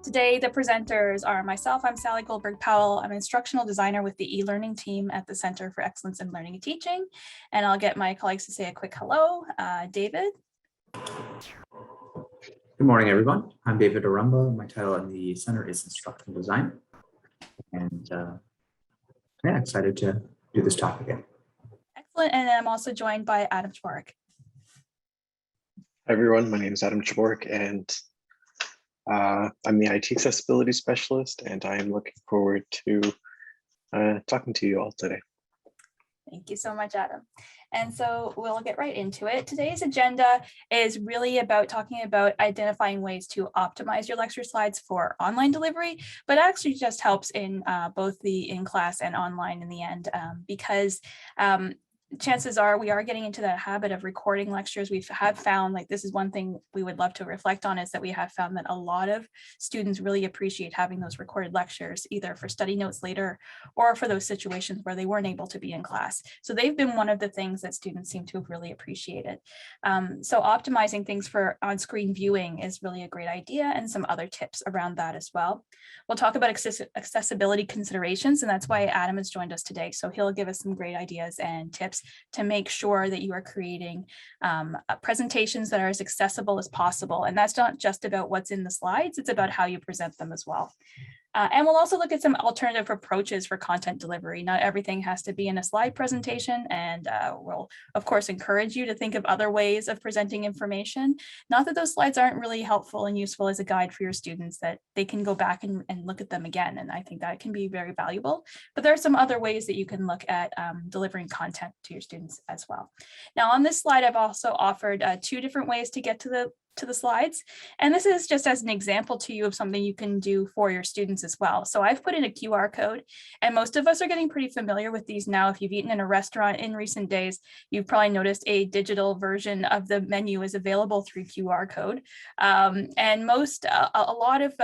Today, the presenters are myself, I'm Sally Goldberg-Powell. I'm an instructional designer with the e-learning team at the Center for Excellence in Learning and Teaching. And I'll get my colleagues to say a quick hello. David. Good morning, everyone. I'm David Arumba. My title in the center is Instructional Design. And yeah, excited to do this talk again. Excellent. And I'm also joined by Adam Chborek. Hi, everyone. My name is Adam Chborek, and I'm the IT accessibility specialist, and I am looking forward to talking to you all today. Thank you so much, Adam. And so we'll get right into it. Today's agenda is really about talking about identifying ways to optimize your lecture slides for online delivery, but actually just helps in both the in-class and online in the end, because chances are we are getting into that habit of recording lectures. We have found, like, this is one thing we would love to reflect on, is that we have found that a lot of students really appreciate having those recorded lectures, either for study notes later or for those situations where they weren't able to be in class. So they've been one of the things that students seem to have really appreciated. So optimizing things for on-screen viewing is really a great idea, and some other tips around that as well. We'll talk about accessibility considerations, and that's why Adam has joined us today. So he'll give us some great ideas and tips to make sure that you are creating presentations that are as accessible as possible. And that's not just about what's in the slides, it's about how you present them as well. And we'll also look at some alternative approaches for content delivery. Not everything has to be in a slide presentation, and we'll of course encourage you to think of other ways of presenting information. Not that those slides aren't really helpful and useful as a guide for your students, that they can go back and look at them again, and I think that can be very valuable. But there are some other ways that you can look at delivering content to your students as well. Now on this slide, I've also offered 2 different ways to get to the slides. And this is just as an example to you of something you can do for your students as well. So I've put in a QR code, and most of us are getting pretty familiar with these now. If you've eaten in a restaurant in recent days, you've probably noticed a digital version of the menu is available through QR code. And a lot of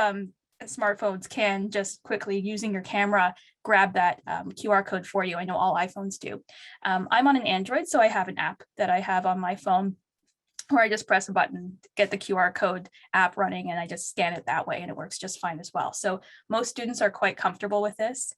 smartphones can just quickly, using your camera, grab that QR code for you. I know all iPhones do. I'm on an Android, so I have an app that I have on my phone where I just press a button, get the QR code app running, and I just scan it that way, and it works just fine as well. So most students are quite comfortable with this.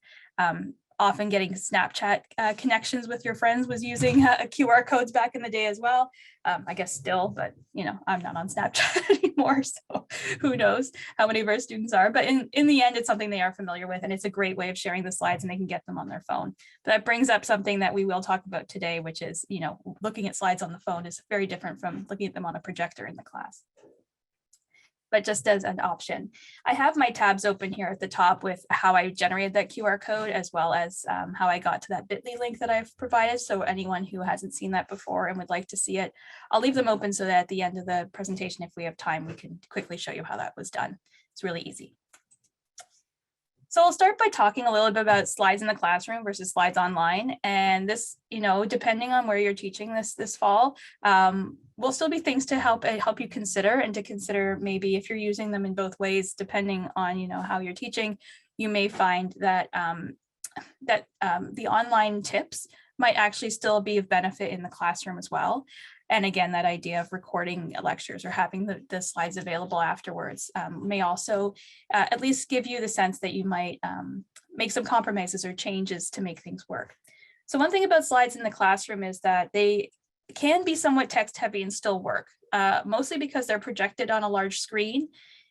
Often getting Snapchat connections with your friends was using QR codes back in the day as well. I guess still, but you know, I'm not on Snapchat anymore, so who knows how many of our students are. But in the end, it's something they are familiar with, and it's a great way of sharing the slides, and they can get them on their phone. But that brings up something that we will talk about today, which is, you know, looking at slides on the phone is very different from looking at them on a projector in the class. But just as an option, I have my tabs open here at the top with how I generated that QR code, as well as how I got to that bit.ly link that I've provided. So anyone who hasn't seen that before and would like to see it, I'll leave them open so that at the end of the presentation, if we have time, we can quickly show you how that was done. It's really easy. So I'll start by talking a little bit about slides in the classroom versus slides online. And this, you know, depending on where you're teaching this fall, will still be things to help you consider, and to consider maybe if you're using them in both ways, depending on, you know, how you're teaching. You may find that the online tips might actually still be of benefit in the classroom as well. And again, that idea of recording lectures or having the slides available afterwards may also at least give you the sense that you might make some compromises or changes to make things work. So one thing about slides in the classroom is that they can be somewhat text heavy and still work, mostly because they're projected on a large screen.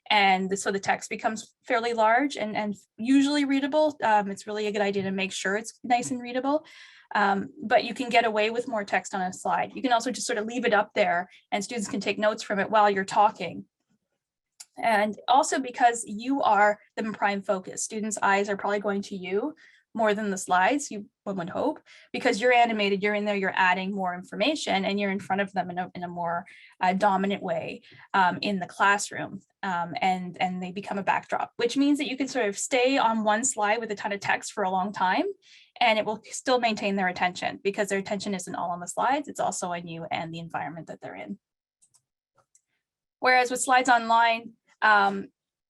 And so the text becomes fairly large and usually readable. It's really a good idea to make sure it's nice and readable. But you can get away with more text on a slide. You can also just sort of leave it up there, and students can take notes from it while you're talking. And also because you are the prime focus, students' eyes are probably going to you more than the slides, one would hope, because you're animated, you're in there, you're adding more information, and you're in front of them in a more dominant way in the classroom, and they become a backdrop, which means that you can sort of stay on one slide with a ton of text for a long time, and it will still maintain their attention, because their attention isn't all on the slides, it's also on you and the environment that they're in. Whereas with slides online,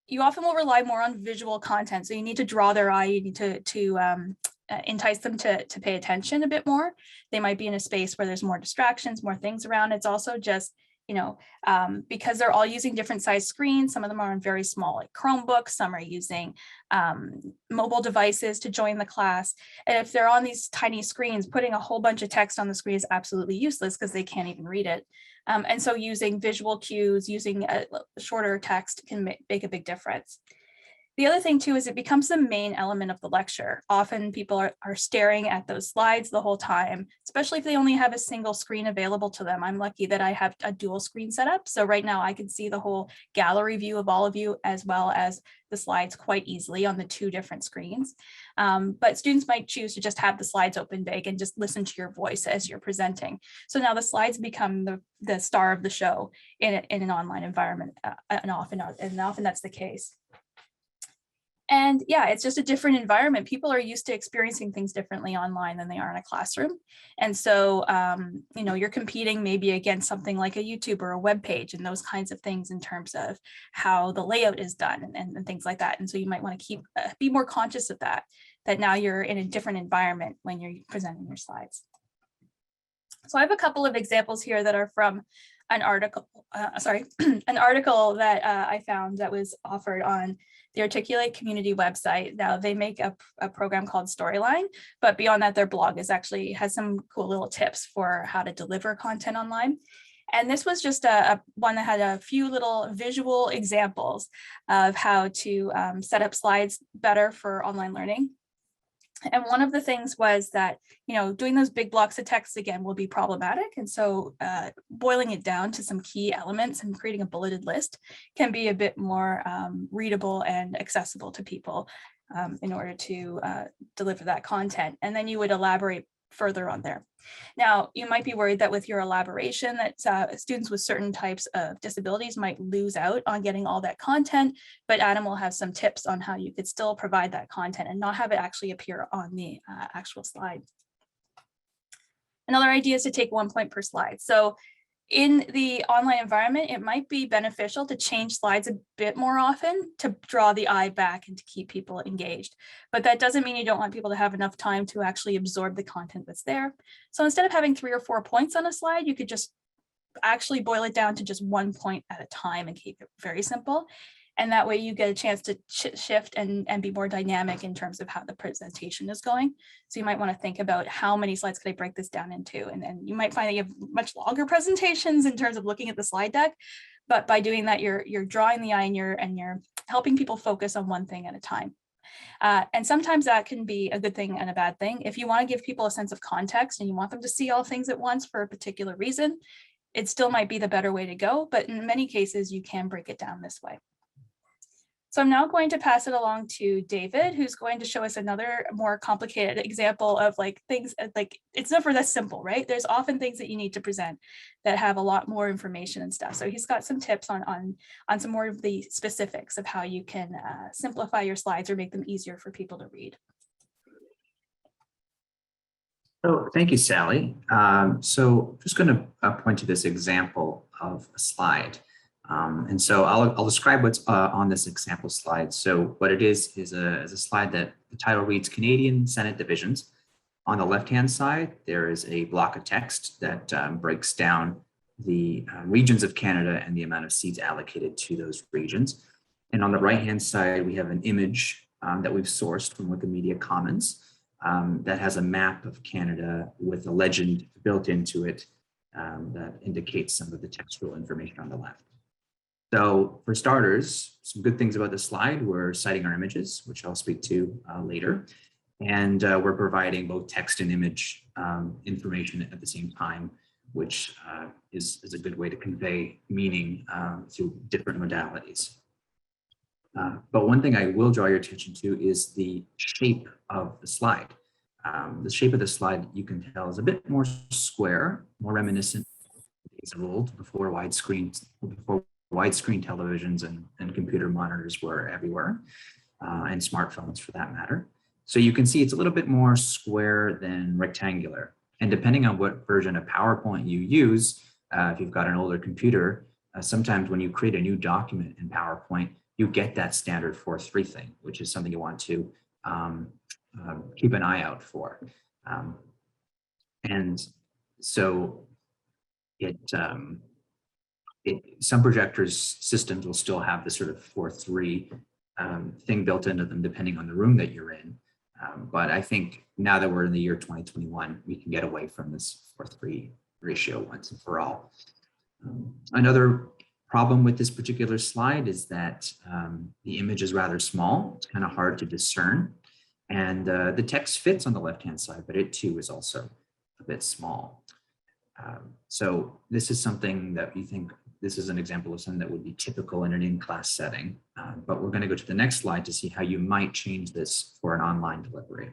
you often will rely more on visual content. So you need to draw their eye, you need to entice them to pay attention a bit more. They might be in a space where there's more distractions, more things around. It's also just because they're all using different size screens. Some of them are on very small, like Chromebooks, some are using mobile devices to join the class. And if they're on these tiny screens, putting a whole bunch of text on the screen is absolutely useless because they can't even read it. And so using visual cues, using a shorter text can make a big difference. The other thing too is it becomes the main element of the lecture. Often people are staring at those slides the whole time, especially if they only have a single screen available to them. I'm lucky that I have a dual screen setup. So right now I can see the whole gallery view of all of you as well as the slides quite easily on the 2 different screens. But students might choose to just have the slides open big and just listen to your voice as you're presenting. So now the slides become the star of the show in an online environment, and often that's the case. And yeah, it's just a different environment. People are used to experiencing things differently online than they are in a classroom. And so, you're competing maybe against something like a YouTube or a web page and those kinds of things in terms of how the layout is done and things like that. And so you might want to be more conscious of that now you're in a different environment when you're presenting your slides. So I have a couple of examples here that are from an article, an article that I found that was offered on the Articulate community website. Now they make a program called Storyline, but beyond that, their blog has some cool little tips for how to deliver content online. And this was just one that had a few little visual examples of how to set up slides better for online learning. And one of the things was that, doing those big blocks of text again will be problematic. And so boiling it down to some key elements and creating a bulleted list can be a bit more readable and accessible to people in order to deliver that content. And then you would elaborate further on there. Now, you might be worried that with your elaboration that students with certain types of disabilities might lose out on getting all that content, but Adam will have some tips on how you could still provide that content and not have it actually appear on the actual slide. Another idea is to take 1 point per slide. So in the online environment, it might be beneficial to change slides a bit more often to draw the eye back and to keep people engaged. But that doesn't mean you don't want people to have enough time to actually absorb the content that's there. So instead of having 3 or 4 points on a slide, you could just actually boil it down to just 1 point at a time and keep it very simple. And that way you get a chance to shift and be more dynamic in terms of how the presentation is going. So you might want to think about how many slides could I break this down into? And then you might find that you have much longer presentations in terms of looking at the slide deck. But by doing that, you're drawing the eye and you're helping people focus on one thing at a time. And sometimes that can be a good thing and a bad thing. If you want to give people a sense of context and you want them to see all things at once for a particular reason, it still might be the better way to go. But in many cases, you can break it down this way. So I'm now going to pass it along to David, who's going to show us another more complicated example of things like it's never that simple, right? There's often things that you need to present that have a lot more information and stuff. So he's got some tips on some more of the specifics of how you can simplify your slides or make them easier for people to read. So thank you, Sally. So I'm just going to point to this example of a slide. And so I'll describe what's on this example slide. So what it is a slide that the title reads Canadian Senate Divisions. On the left-hand side, there is a block of text that breaks down the regions of Canada and the amount of seats allocated to those regions. And on the right-hand side, we have an image that we've sourced from Wikimedia Commons that has a map of Canada with a legend built into it that indicates some of the textual information on the left. So for starters, some good things about the slide, we're citing our images, which I'll speak to later. And we're providing both text and image information at the same time, which is a good way to convey meaning through different modalities. But one thing I will draw your attention to is the shape of the slide. The shape of the slide, you can tell, is a bit more square, more reminiscent of days of old before widescreen televisions and computer monitors were everywhere, and smartphones for that matter. So you can see it's a little bit more square than rectangular. And depending on what version of PowerPoint you use, if you've got an older computer, sometimes when you create a new document in PowerPoint, you get that standard 4:3 thing, which is something you want to keep an eye out for. And so it some projectors systems will still have the sort of 4:3 thing built into them, depending on the room that you're in. But I think now that we're in the year 2021, we can get away from this 4:3 ratio once and for all. Another problem with this particular slide is that the image is rather small. It's kind of hard to discern. And the text fits on the left-hand side, but it too is also a bit small. So this is something that you think, this is an example of something that would be typical in an in-class setting. But we're going to go to the next slide to see how you might change this for an online delivery.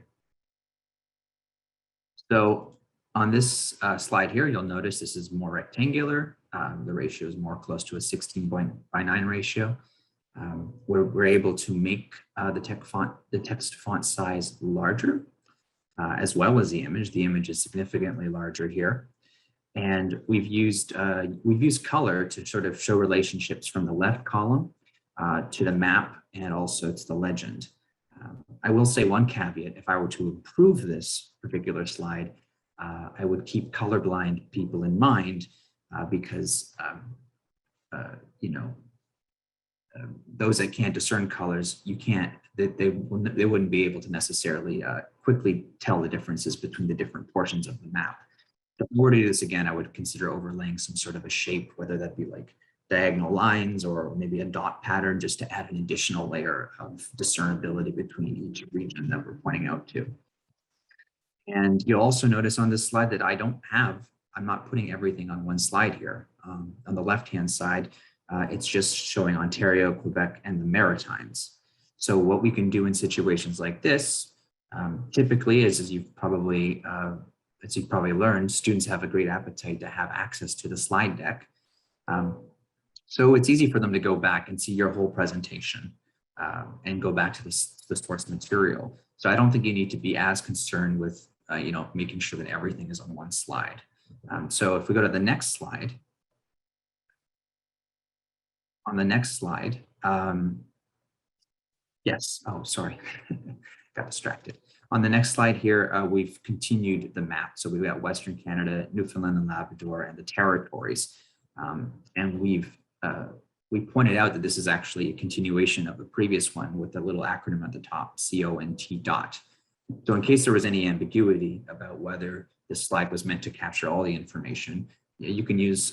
So on this slide here, you'll notice this is more rectangular. The ratio is more close to a 16:9 ratio. We're able to make the text font size larger, as well as the image. The image is significantly larger here. And we've used color to sort of show relationships from the left column to the map and also to the legend. I will say one caveat: if I were to improve this particular slide, I would keep colorblind people in mind, because those that can't discern colors, they wouldn't be able to necessarily quickly tell the differences between the different portions of the map. If I were to do this again, I would consider overlaying some sort of a shape, whether that be like diagonal lines or maybe a dot pattern, just to add an additional layer of discernibility between each region that we're pointing out to. And you'll also notice on this slide that I'm not putting everything on one slide here. On the left-hand side, it's just showing Ontario, Quebec, and the Maritimes. So what we can do in situations like this, typically, as you've probably learned, students have a great appetite to have access to the slide deck. So it's easy for them to go back and see your whole presentation and go back to the source material. So I don't think you need to be as concerned with making sure that everything is on one slide. So if we go to the next slide, on the next slide, yes, oh, sorry, got distracted. On the next slide here, we've continued the map. So we've got Western Canada, Newfoundland and Labrador, and the territories. And we pointed out that this is actually a continuation of the previous one with a little acronym at the top, CONT. So in case there was any ambiguity about whether this slide was meant to capture all the information, you can use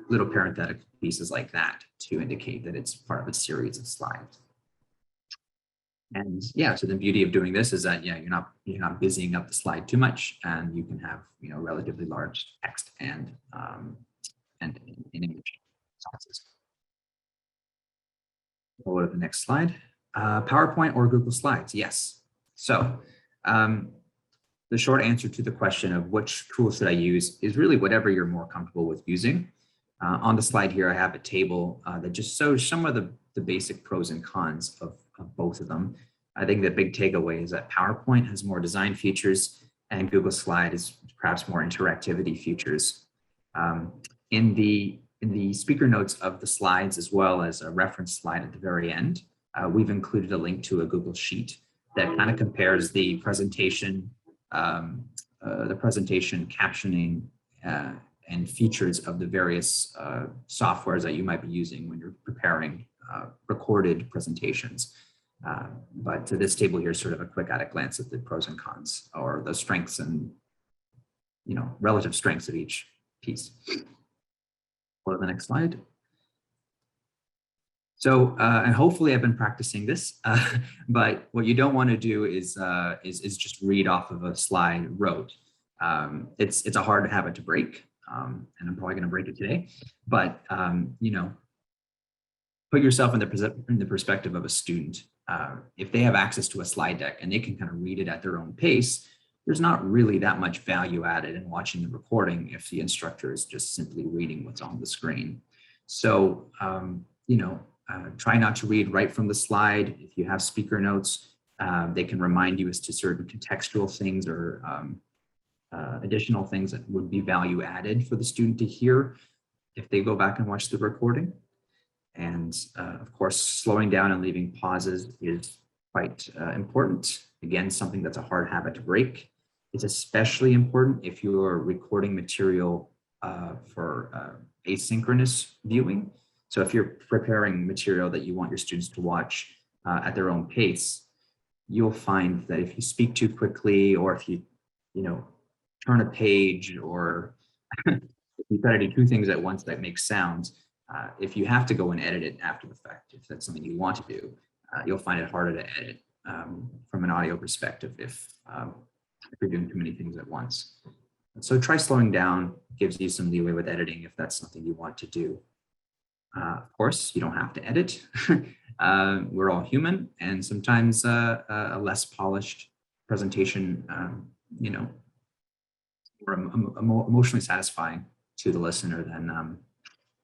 little parenthetical pieces like that to indicate that it's part of a series of slides. And yeah, so the beauty of doing this is that you're not busying up the slide too much, and you can have relatively large text and image sizes. We'll go to the next slide. PowerPoint or Google Slides? Yes. So the short answer to the question of which tool should I use is really whatever you're more comfortable with using. On the slide here, I have a table that just shows some of the basic pros and cons of both of them. I think the big takeaway is that PowerPoint has more design features and Google Slide is perhaps more interactivity features. In the speaker notes of the slides, as well as a reference slide at the very end, we've included a link to a Google Sheet that kind of compares the presentation captioning and features of the various softwares that you might be using when you're preparing recorded presentations. But this table here is sort of a quick at a glance at the pros and cons, or the strengths and relative strengths of each piece. Go to the next slide. So, and hopefully I've been practicing this, but what you don't want to do is just read off of a slide rote. It's a hard habit to break, and I'm probably going to break it today. But put yourself in the perspective of a student. If they have access to a slide deck and they can kind of read it at their own pace, there's not really that much value added in watching the recording if the instructor is just simply reading what's on the screen. So, try not to read right from the slide. If you have speaker notes, they can remind you as to certain contextual things or additional things that would be value added for the student to hear if they go back and watch the recording. And of course, slowing down and leaving pauses is quite important. Again, something that's a hard habit to break. It's especially important if you're recording material asynchronous viewing. So if you're preparing material that you want your students to watch at their own pace, you'll find that if you speak too quickly, or if you turn a page, or if you try to do two things at once that make sounds, if you have to go and edit it after the fact, if that's something you want to do, you'll find it harder to edit from an audio perspective if you're doing too many things at once. So try slowing down, gives you some leeway with editing if that's something you want to do. Of course, you don't have to edit. We're all human, and sometimes a less polished presentation, more emotionally satisfying to the listener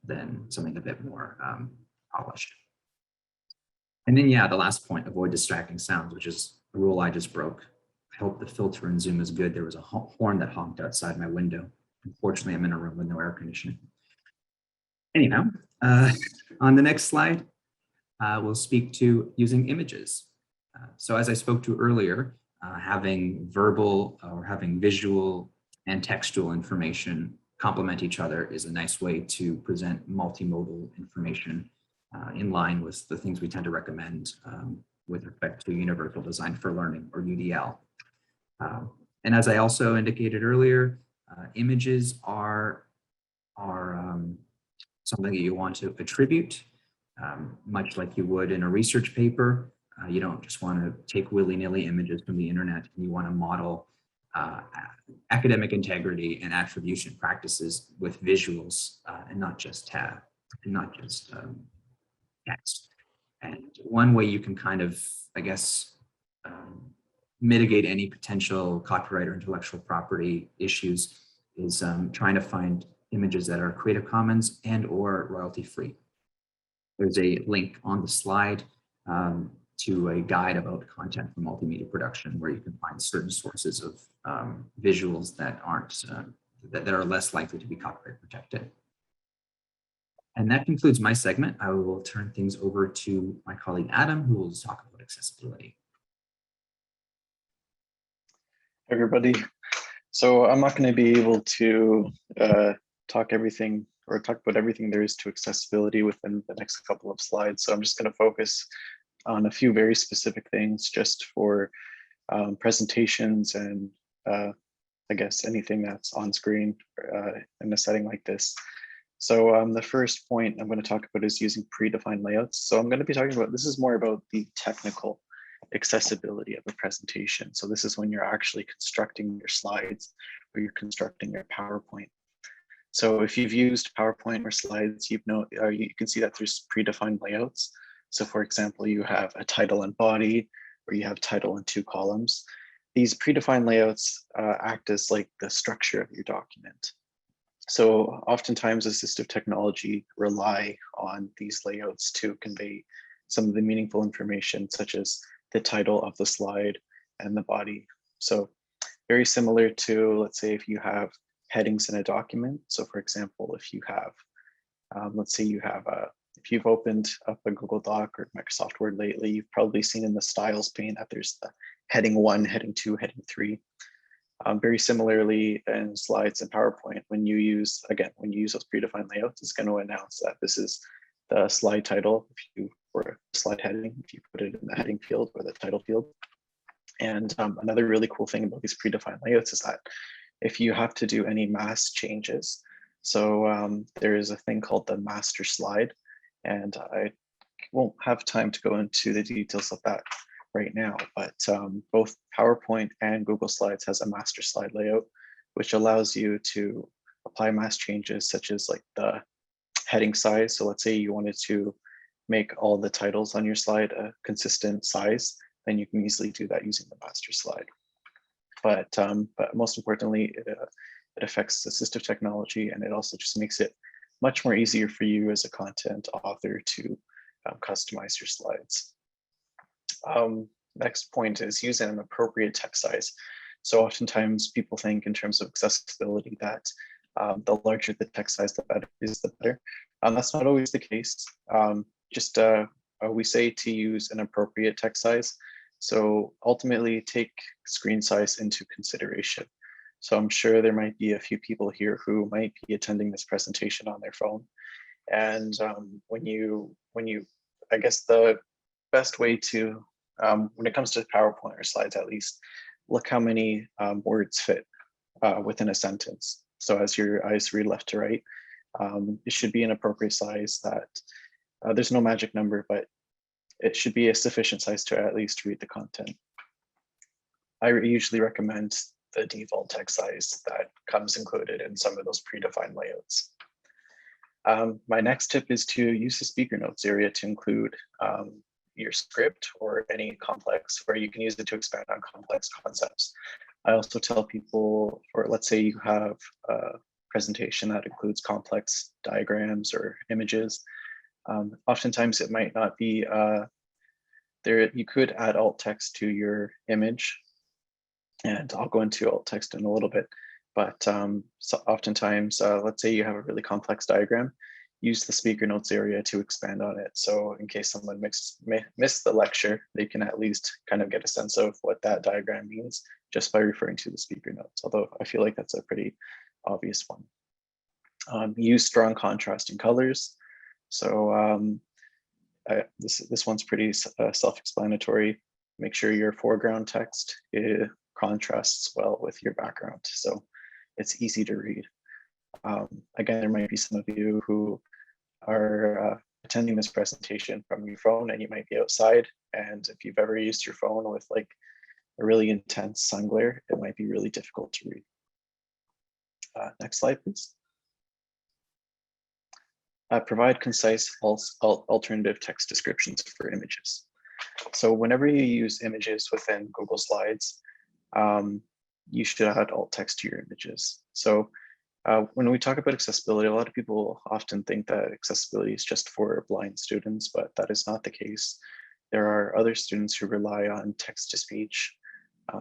than something a bit more polished. And then, the last point: avoid distracting sounds, which is a rule I just broke. I hope the filter in Zoom is good. There was a horn that honked outside my window. Unfortunately, I'm in a room with no air conditioning. Anyhow, on the next slide, we'll speak to using images. So as I spoke to earlier, having verbal or having visual and textual information complement each other is a nice way to present multimodal information in line with the things we tend to recommend with respect to Universal Design for Learning, or UDL. And as I also indicated earlier, images are something that you want to attribute, much like you would in a research paper. You don't just want to take willy-nilly images from the internet. You want to model academic integrity and attribution practices with visuals and not just text. And one way you can kind of, mitigate any potential copyright or intellectual property issues is trying to find images that are Creative Commons and or royalty free. There's a link on the slide to a guide about content for multimedia production, where you can find certain sources of visuals that aren't that are less likely to be copyright protected. And that concludes my segment. I will turn things over to my colleague Adam, who will talk about accessibility. Hey everybody. So I'm not going to be able to talk about everything there is to accessibility within the next couple of slides. So I'm just going to focus on a few very specific things just for presentations and anything that's on screen in a setting like this. So the first point I'm going to talk about is using predefined layouts. So I'm going to be talking about, this is more about the technical accessibility of a presentation. So this is when you're actually constructing your slides or you're constructing your PowerPoint. So if you've used PowerPoint or slides, you can see that there's predefined layouts. So for example, you have a title and body, or you have title and 2 columns. These predefined layouts act as like the structure of your document. So oftentimes assistive technology rely on these layouts to convey some of the meaningful information, such as the title of the slide and the body. So very similar to, let's say, if you have headings in a document. So for example, if you have, if you've opened up a Google Doc or Microsoft Word lately, you've probably seen in the styles pane that there's the heading 1, heading 2, heading 3. Very similarly in slides and PowerPoint, when you use those predefined layouts, it's going to announce that this is the slide title, or slide heading, if you put it in the heading field or the title field. And another really cool thing about these predefined layouts is that if you have to do any mask changes, so there is a thing called the master slide, and I won't have time to go into the details of that right now, but both PowerPoint and Google Slides has a master slide layout, which allows you to apply mask changes such as like the heading size. So let's say you wanted to make all the titles on your slide a consistent size, then you can easily do that using the master slide. But most importantly, it affects assistive technology, and it also just makes it much more easier for you as a content author to customize your slides. Next point is using an appropriate text size. So oftentimes people think in terms of accessibility that the larger the text size, the better is the better. That's not always the case. We say to use an appropriate text size. So ultimately take screen size into consideration. So I'm sure there might be a few people here who might be attending this presentation on their phone. And I guess the best way to, when it comes to PowerPoint or slides at least, look how many words fit within a sentence. So as your eyes read left to right, it should be an appropriate size that there's no magic number, but it should be a sufficient size to at least read the content. I usually recommend the default text size that comes included in some of those predefined layouts. My next tip is to use the speaker notes area to include your script or any complex, where you can use it to expand on complex concepts. I also tell people, or let's say you have a presentation that includes complex diagrams or images. Oftentimes it might not be there. You could add alt text to your image, and I'll go into alt text in a little bit. But so oftentimes, let's say you have a really complex diagram, use the speaker notes area to expand on it. So in case someone missed the lecture, they can at least kind of get a sense of what that diagram means just by referring to the speaker notes, although I feel like that's a pretty obvious one. Use strong contrasting colors. So this one's pretty self-explanatory. Make sure your foreground text contrasts well with your background, so it's easy to read. Again, there might be some of you who are attending this presentation from your phone, and you might be outside, and if you've ever used your phone with like a really intense sun glare, it might be really difficult to read. Next slide, please. Provide concise alternative text descriptions for images. So whenever you use images within Google Slides, you should add alt text to your images. So when we talk about accessibility, a lot of people often think that accessibility is just for blind students, but that is not the case. There are other students who rely on text-to-speech,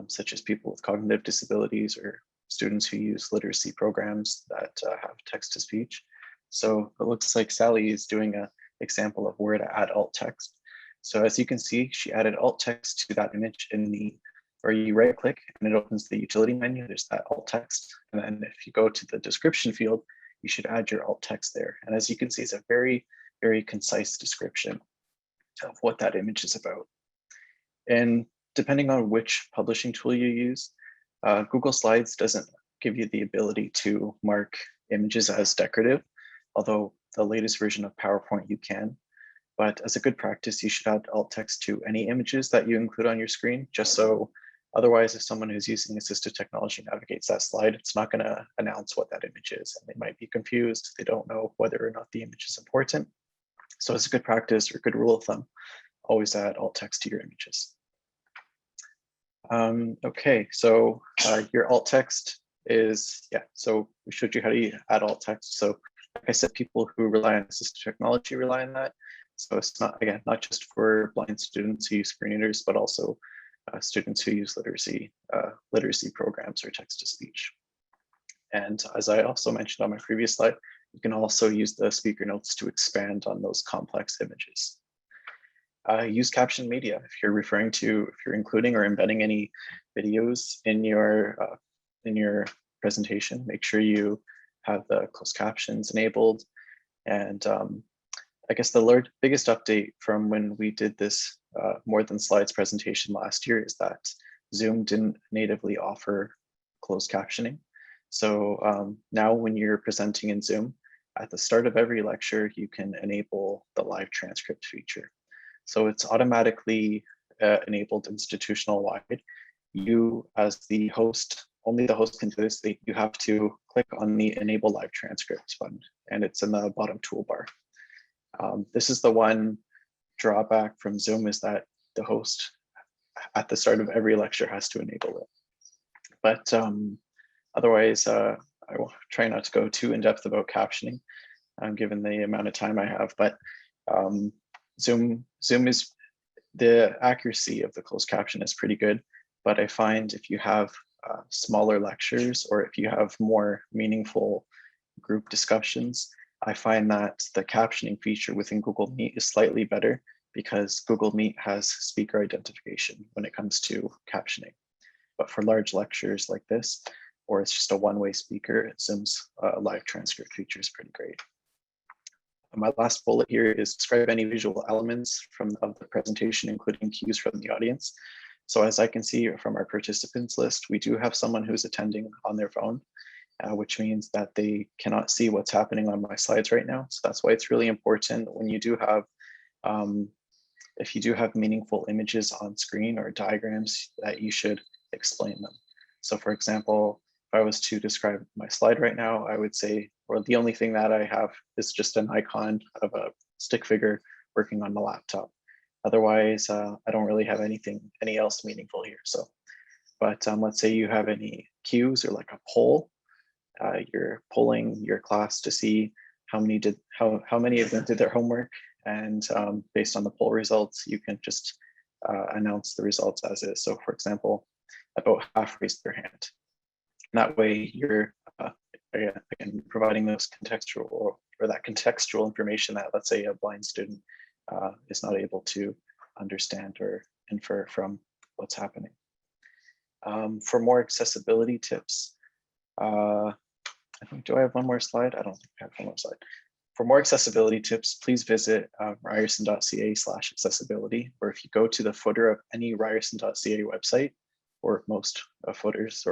such as people with cognitive disabilities or students who use literacy programs that have text-to-speech. So it looks like Sally is doing an example of where to add alt text. So as you can see, she added alt text to that image in the, or you right click and it opens the utility menu, there's that alt text. And then if you go to the description field, you should add your alt text there. And as you can see, it's a very, very concise description of what that image is about. And depending on which publishing tool you use, Google Slides doesn't give you the ability to mark images as decorative, although the latest version of PowerPoint you can. But as a good practice, you should add alt text to any images that you include on your screen, just so otherwise, if someone who's using assistive technology navigates that slide, it's not going to announce what that image is, and they might be confused. They don't know whether or not the image is important. So as a good practice or good rule of thumb, always add alt text to your images. Okay, so your alt text is, so we showed you how to add alt text. So like I said, people who rely on assistive technology rely on that. So it's not, again, not just for blind students who use screen readers, but also students who use literacy programs or text-to-speech. And as I also mentioned on my previous slide, you can also use the speaker notes to expand on those complex images. Use caption media if you're including or embedding any videos in your presentation. Make sure you have the closed captions enabled. And I guess the biggest update from when we did this More Than Slides presentation last year is that Zoom didn't natively offer closed captioning. So now when you're presenting in Zoom, at the start of every lecture, you can enable the live transcript feature. So it's automatically enabled institutional-wide. You as the host, only the host can do this. You have to click on the Enable Live Transcripts button, and it's in the bottom toolbar. This is the one drawback from Zoom, is that the host at the start of every lecture has to enable it. But otherwise, I will try not to go too in depth about captioning, given the amount of time I have. But Zoom is, the accuracy of the closed caption is pretty good. But I find if you have smaller lectures, or if you have more meaningful group discussions, I find that the captioning feature within Google Meet is slightly better, because Google Meet has speaker identification when it comes to captioning. But for large lectures like this, or it's just a one-way speaker, Zoom's live transcript feature is pretty great. My last bullet here is describe any visual elements of the presentation, including cues from the audience. So as I can see from our participants list, we do have someone who's attending on their phone, which means that they cannot see what's happening on my slides right now. So that's why it's really important when you do have, if you do have meaningful images on screen or diagrams, that you should explain them. So for example, if I was to describe my slide right now, I would say, or the only thing that I have is just an icon of a stick figure working on my laptop. Otherwise, I don't really have anything else meaningful here. So, but let's say you have any cues or like a poll, you're polling your class to see how many of them did their homework, and based on the poll results, you can just announce the results as is. So, for example, about half raised their hand. And that way, you're again providing those contextual or that contextual information that, let's say, a blind student is not able to understand or infer from what's happening. For more accessibility tips, I think, do I have one more slide? I don't think I have one more slide. For more accessibility tips, please visit ryerson.ca/accessibility, or if you go to the footer of any ryerson.ca website, or most footers,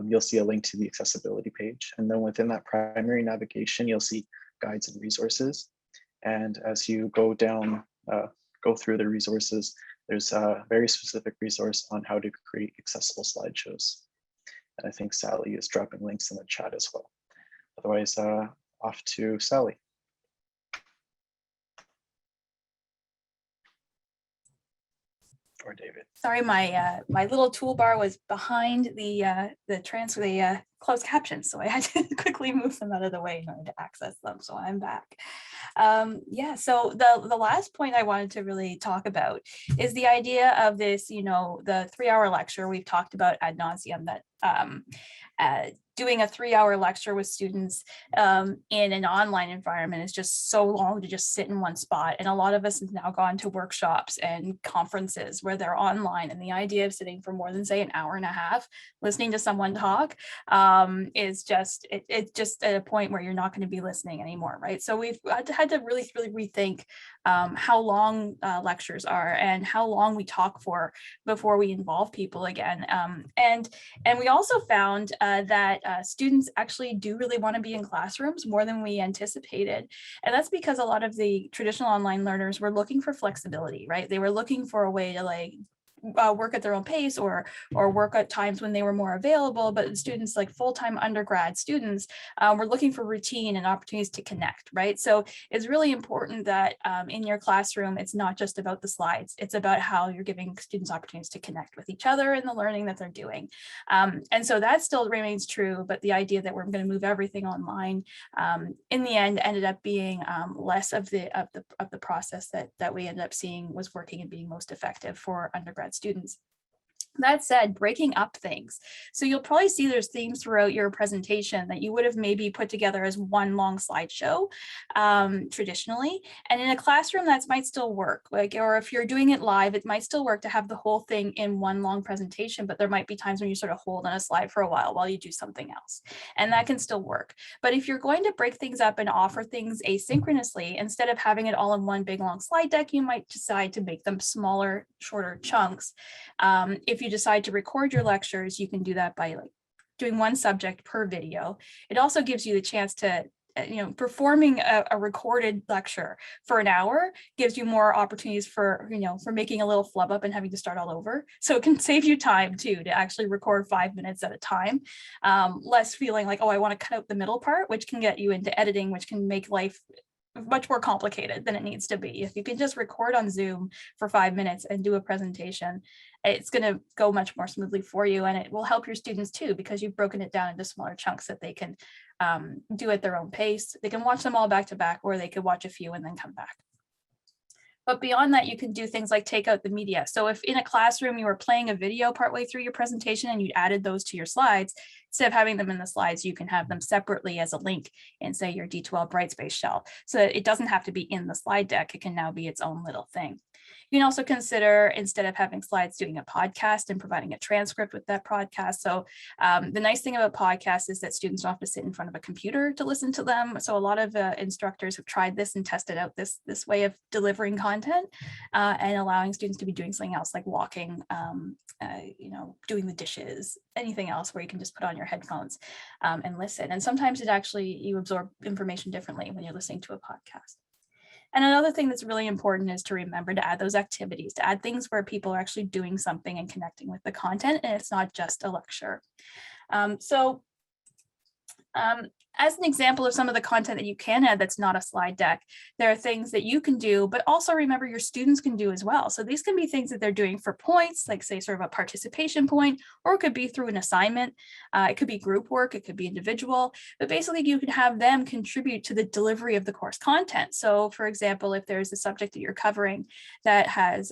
you'll see a link to the accessibility page. And then within that primary navigation, you'll see guides and resources. And as you go down, go through the resources, there's a very specific resource on how to create accessible slideshows. And I think Sally is dropping links in the chat as well. Otherwise, off to Sally. Or David. Sorry, my my little toolbar was behind the closed captions, so I had to quickly move them out of the way in order to access them. So I'm back. Yeah, so the last point I wanted to really talk about is the idea of this, the 3-hour lecture we've talked about ad nauseum, that doing a 3-hour lecture with students in an online environment is just so long to just sit in one spot. And a lot of us have now gone to workshops and conferences where they're online. And the idea of sitting for more than, say, an hour and a half listening to someone talk is just, it's just at a point where you're not going to be listening anymore, right? So we've had to really rethink how long lectures are and how long we talk for before we involve people again. And we also found that students actually do really want to be in classrooms more than we anticipated. And that's because a lot of the traditional online learners were looking for flexibility, right? They were looking for a way to work at their own pace or work at times when they were more available. But students, like full-time undergrad students, were looking for routine and opportunities to connect, right? So it's really important that in your classroom, it's not just about the slides, it's about how you're giving students opportunities to connect with each other and the learning that they're doing. And so that still remains true, but the idea that we're going to move everything online in the end ended up being less of the process that we ended up seeing was working and being most effective for undergrad students. That said, breaking up things. So you'll probably see there's themes throughout your presentation that you would have maybe put together as one long slideshow traditionally. And in a classroom, that might still work. Or if you're doing it live, it might still work to have the whole thing in one long presentation, but there might be times when you sort of hold on a slide for a while you do something else. And that can still work. But if you're going to break things up and offer things asynchronously, instead of having it all in one big long slide deck, you might decide to make them smaller, shorter chunks. If you decide to record your lectures, you can do that by doing one subject per video. It also gives you the chance to, performing a recorded lecture for an hour gives you more opportunities for making a little flub up and having to start all over. So it can save you time too, to actually record 5 minutes at a time. Less feeling like, oh, I want to cut out the middle part, which can get you into editing, which can make life much more complicated than it needs to be. If you can just record on Zoom for 5 minutes and do a presentation, it's going to go much more smoothly for you, and it will help your students too, because you've broken it down into smaller chunks that they can do at their own pace. They can watch them all back to back, or they could watch a few and then come back. But beyond that, you can do things like take out the media. So if in a classroom you were playing a video partway through your presentation and you added those to your slides, instead of having them in the slides, you can have them separately as a link in, say, your D2L Brightspace shell. So that it doesn't have to be in the slide deck. It can now be its own little thing. You can also consider, instead of having slides, doing a podcast and providing a transcript with that podcast. So the nice thing about podcasts is that students don't have to sit in front of a computer to listen to them. So a lot of instructors have tried this and tested out this way of delivering content and allowing students to be doing something else like walking, doing the dishes, anything else where you can just put on your headphones and listen. And sometimes you absorb information differently when you're listening to a podcast. And another thing that's really important is to remember to add those activities, to add things where people are actually doing something and connecting with the content, and it's not just a lecture. As an example of some of the content that you can add that's not a slide deck, there are things that you can do, but also remember your students can do as well. So these can be things that they're doing for points, like say sort of a participation point, or it could be through an assignment. It could be group work, it could be individual, but basically you can have them contribute to the delivery of the course content. So for example, if there's a subject that you're covering that has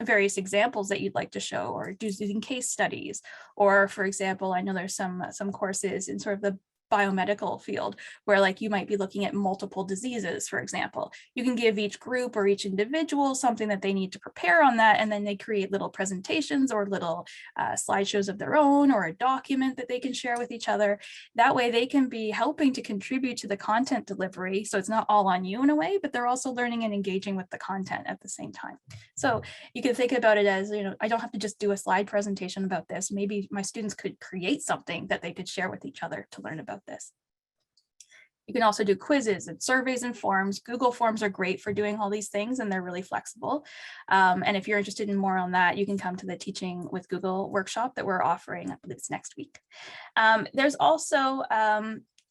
various examples that you'd like to show, or using case studies, or for example, I know there's some courses in sort of the biomedical field where like you might be looking at multiple diseases, for example. You can give each group or each individual something that they need to prepare on that, and then they create little presentations or little slideshows of their own, or a document that they can share with each other. That way they can be helping to contribute to the content delivery, so it's not all on you in a way, but they're also learning and engaging with the content at the same time. So you can think about it as, I don't have to just do a slide presentation about this. Maybe my students could create something that they could share with each other to learn about this. You can also do quizzes and surveys and forms. Google Forms are great for doing all these things, and they're really flexible. And if you're interested in more on that, you can come to the Teaching with Google workshop that we're offering, I believe it's next week. There's also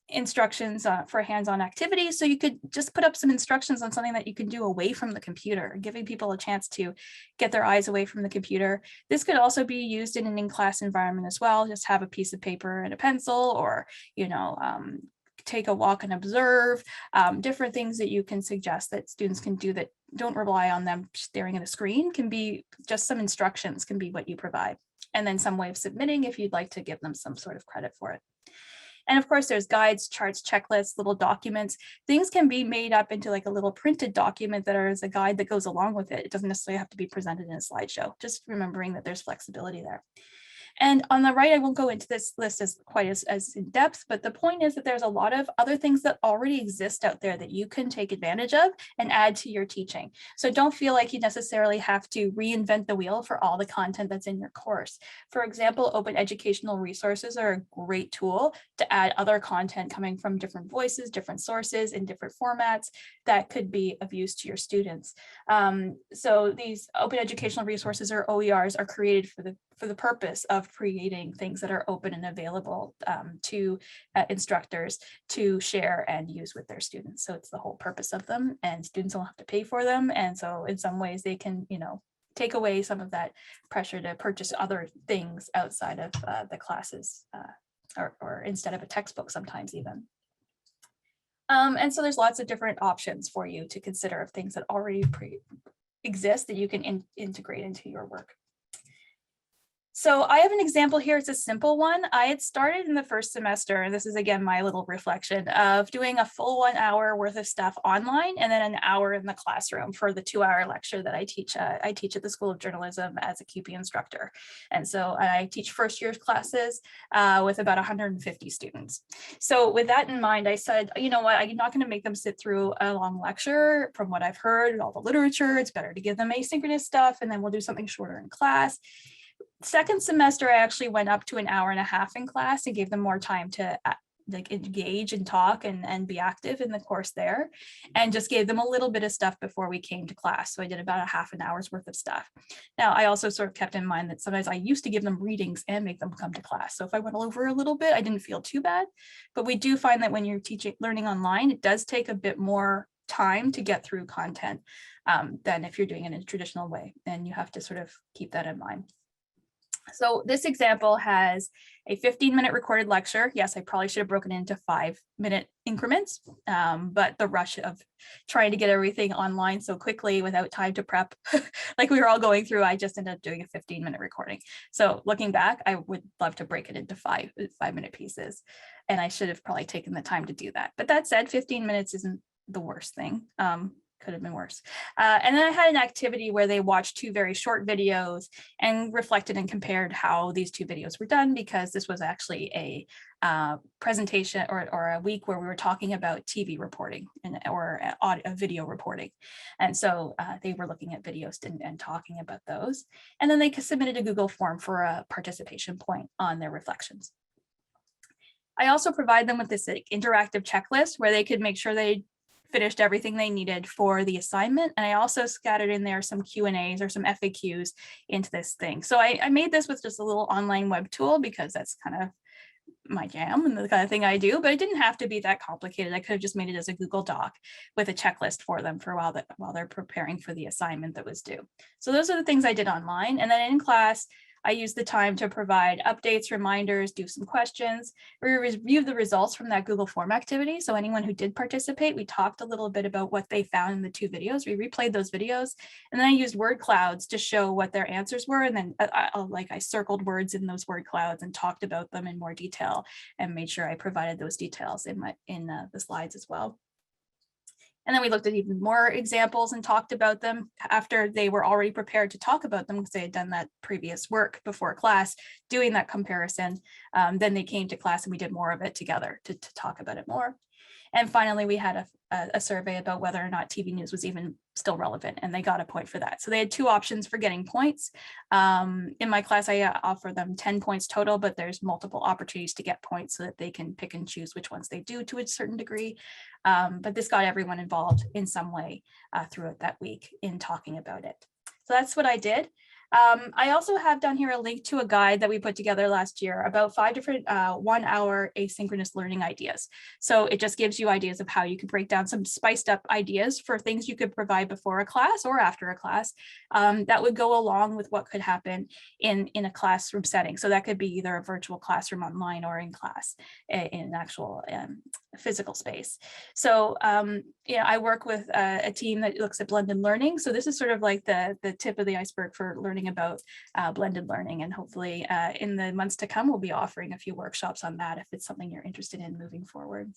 instructions for hands-on activities. So you could just put up some instructions on something that you can do away from the computer, giving people a chance to get their eyes away from the computer. This could also be used in an in-class environment as well. Just have a piece of paper and a pencil, or, take a walk and observe, different things that you can suggest that students can do that don't rely on them staring at a screen. Can be just some instructions, can be what you provide. And then some way of submitting if you'd like to give them some sort of credit for it. And of course, there's guides, charts, checklists, little documents. Things can be made up into like a little printed document that is a guide that goes along with it. It doesn't necessarily have to be presented in a slideshow, just remembering that there's flexibility there. And on the right, I won't go into this list as quite as in depth, but the point is that there's a lot of other things that already exist out there that you can take advantage of and add to your teaching. So don't feel like you necessarily have to reinvent the wheel for all the content that's in your course. For example, open educational resources are a great tool to add other content coming from different voices, different sources, in different formats that could be of use to your students. So these open educational resources, or OERs, are created for the purpose of creating things that are open and available to instructors to share and use with their students. So it's the whole purpose of them, and students don't have to pay for them. And so in some ways they can, take away some of that pressure to purchase other things outside of the classes or instead of a textbook sometimes even. And so there's lots of different options for you to consider of things that already exist that you can integrate into your work. So I have an example here. It's a simple one. I had started in the first semester, and this is again my little reflection of doing a full 1 hour worth of stuff online and then an hour in the classroom for the 2-hour lecture that I teach. I teach at the School of Journalism as a QP instructor. And so I teach first year classes with about 150 students. So with that in mind, I said, you know what, I'm not going to make them sit through a long lecture. From what I've heard, all the literature, it's better to give them asynchronous stuff, and then we'll do something shorter in class. Second semester, I actually went up to an hour and a half in class and gave them more time to like engage and talk and be active in the course there, and just gave them a little bit of stuff before we came to class. So I did about a half an hour's worth of stuff. Now, I also sort of kept in mind that sometimes I used to give them readings and make them come to class. So if I went over a little bit, I didn't feel too bad. But we do find that when you're learning online, it does take a bit more time to get through content than if you're doing it in a traditional way. And you have to sort of keep that in mind. So this example has a 15-minute recorded lecture. Yes, I probably should have broken it into 5-minute increments, but the rush of trying to get everything online so quickly without time to prep, like we were all going through, I just ended up doing a 15-minute recording. So looking back, I would love to break it into 5-minute pieces, and I should have probably taken the time to do that. But that said, 15 minutes isn't the worst thing. could have been worse. And then I had an activity where they watched 2 very short videos and reflected and compared how these 2 videos were done, because this was actually a presentation or a week where we were talking about TV reporting or audio, video reporting. And so they were looking at videos and talking about those. And then they submitted a Google form for a participation point on their reflections. I also provide them with this interactive checklist where they could make sure they finished everything they needed for the assignment. And I also scattered in there some Q&As or some FAQs into this thing. So I made this with just a little online web tool because that's kind of my jam and the kind of thing I do, but it didn't have to be that complicated. I could have just made it as a Google Doc with a checklist for them for while they're preparing for the assignment that was due. So those are the things I did online. And then in class, I used the time to provide updates, reminders, do some questions. We reviewed the results from that Google Form activity. So anyone who did participate, we talked a little bit about what they found in the 2 videos. We replayed those videos, and then I used word clouds to show what their answers were. And then I circled words in those word clouds and talked about them in more detail and made sure I provided those details in the slides as well. And then we looked at even more examples and talked about them after they were already prepared to talk about them because they had done that previous work before class, doing that comparison. Then they came to class and we did more of it together to talk about it more. And finally, we had a survey about whether or not TV news was even still relevant, and they got a point for that. So they had 2 options for getting points. In my class, I offer them 10 points total, but there's multiple opportunities to get points so that they can pick and choose which ones they do to a certain degree. But this got everyone involved in some way throughout that week in talking about it. So that's what I did. I also have down here a link to a guide that we put together last year about 5 different 1-hour asynchronous learning ideas. So it just gives you ideas of how you could break down some spiced up ideas for things you could provide before a class or after a class that would go along with what could happen in a classroom setting. So that could be either a virtual classroom online or in class in an actual physical space. So I work with a team that looks at blended learning. So this is sort of like the tip of the iceberg for learning about blended learning, and hopefully in the months to come we'll be offering a few workshops on that if it's something you're interested in moving forward.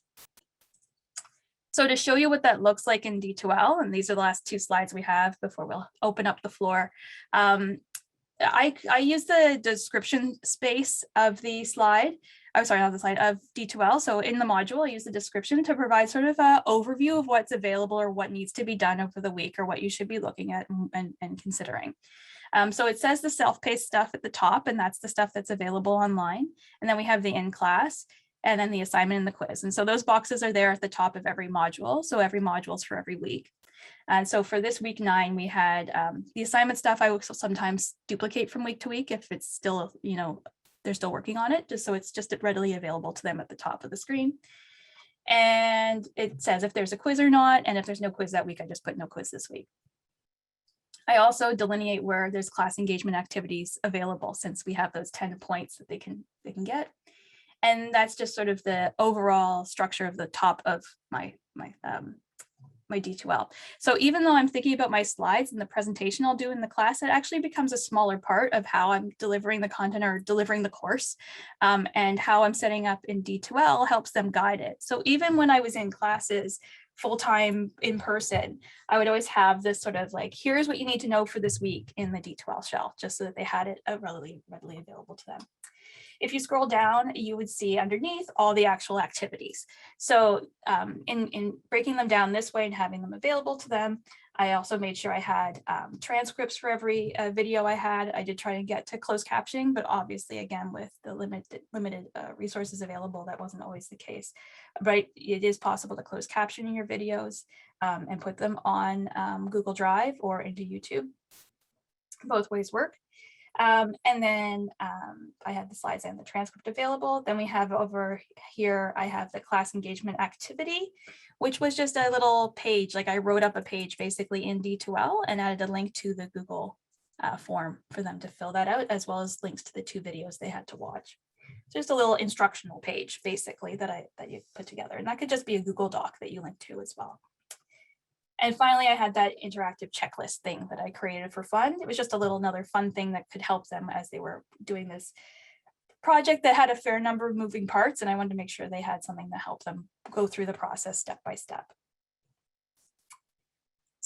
So to show you what that looks like in D2L, and these are the last 2 slides we have before we'll open up the floor. I use the description space of the slide. I'm sorry, not the slide, of D2L. So in the module, I use the description to provide sort of an overview of what's available or what needs to be done over the week or what you should be looking at and considering. So it says the self-paced stuff at the top, and that's the stuff that's available online. And then we have the in-class, and then the assignment and the quiz. And so those boxes are there at the top of every module. So every module is for every week. And so for this week 9, we had the assignment stuff I will sometimes duplicate from week to week if it's still, they're still working on it, just so it's just readily available to them at the top of the screen. And it says if there's a quiz or not, and if there's no quiz that week, I just put no quiz this week. I also delineate where there's class engagement activities available, since we have those 10 points that they can get. And that's just sort of the overall structure of the top of my D2L. So even though I'm thinking about my slides and the presentation I'll do in the class, it actually becomes a smaller part of how I'm delivering the content or delivering the course, and how I'm setting up in D2L helps them guide it. So even when I was in classes full-time in person, I would always have this sort of like, here's what you need to know for this week in the D2L shell, just so that they had it readily available to them. If you scroll down, you would see underneath all the actual activities. So in breaking them down this way and having them available to them, I also made sure I had transcripts for every video I had. I did try to get to closed captioning, but obviously, again, with the limited resources available, that wasn't always the case. But it is possible to close caption in your videos and put them on Google Drive or into YouTube. Both ways work. And then I have the slides and the transcript available. Then we have over here, I have the class engagement activity, which was just a little page. Like I wrote up a page basically in D2L and added a link to the Google form for them to fill that out, as well as links to the 2 videos they had to watch. So just a little instructional page basically that you put together. And that could just be a Google Doc that you link to as well. And finally, I had that interactive checklist thing that I created for fun. It was just another fun thing that could help them as they were doing this project that had a fair number of moving parts. And I wanted to make sure they had something to help them go through the process step by step.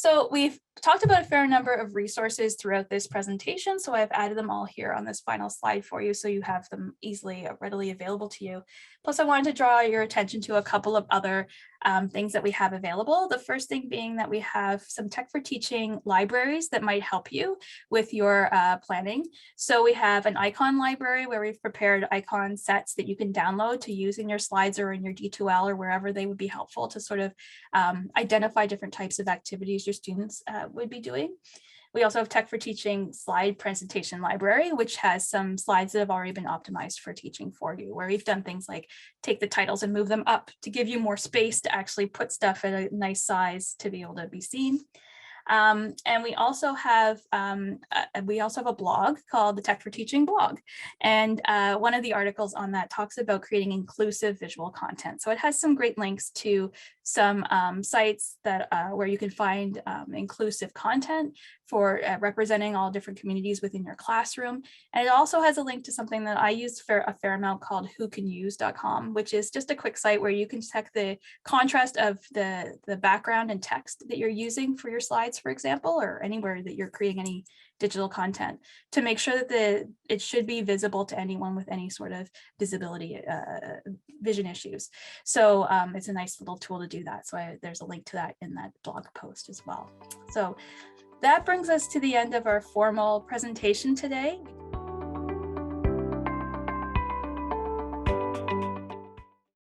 So we've talked about a fair number of resources throughout this presentation, so I've added them all here on this final slide for you so you have them easily, readily available to you. Plus, I wanted to draw your attention to a couple of other things that we have available. The first thing being that we have some Tech for Teaching libraries that might help you with your planning. So we have an icon library where we've prepared icon sets that you can download to use in your slides or in your D2L or wherever they would be helpful to sort of identify different types of activities your students would be doing. We also have Tech for Teaching slide presentation library, which has some slides that have already been optimized for teaching for you, where we've done things like take the titles and move them up to give you more space to actually put stuff at a nice size to be able to be seen. And we also have a blog called the Tech for Teaching blog. And one of the articles on that talks about creating inclusive visual content. So it has some great links to some sites that where you can find inclusive content for representing all different communities within your classroom. And it also has a link to something that I use for a fair amount called whocanuse.com, which is just a quick site where you can check the contrast of the background and text that you're using for your slides, for example, or anywhere that you're creating any digital content to make sure that it should be visible to anyone with any sort of disability vision issues. So it's a nice little tool to do that. So there's a link to that in that blog post as well. So that brings us to the end of our formal presentation today.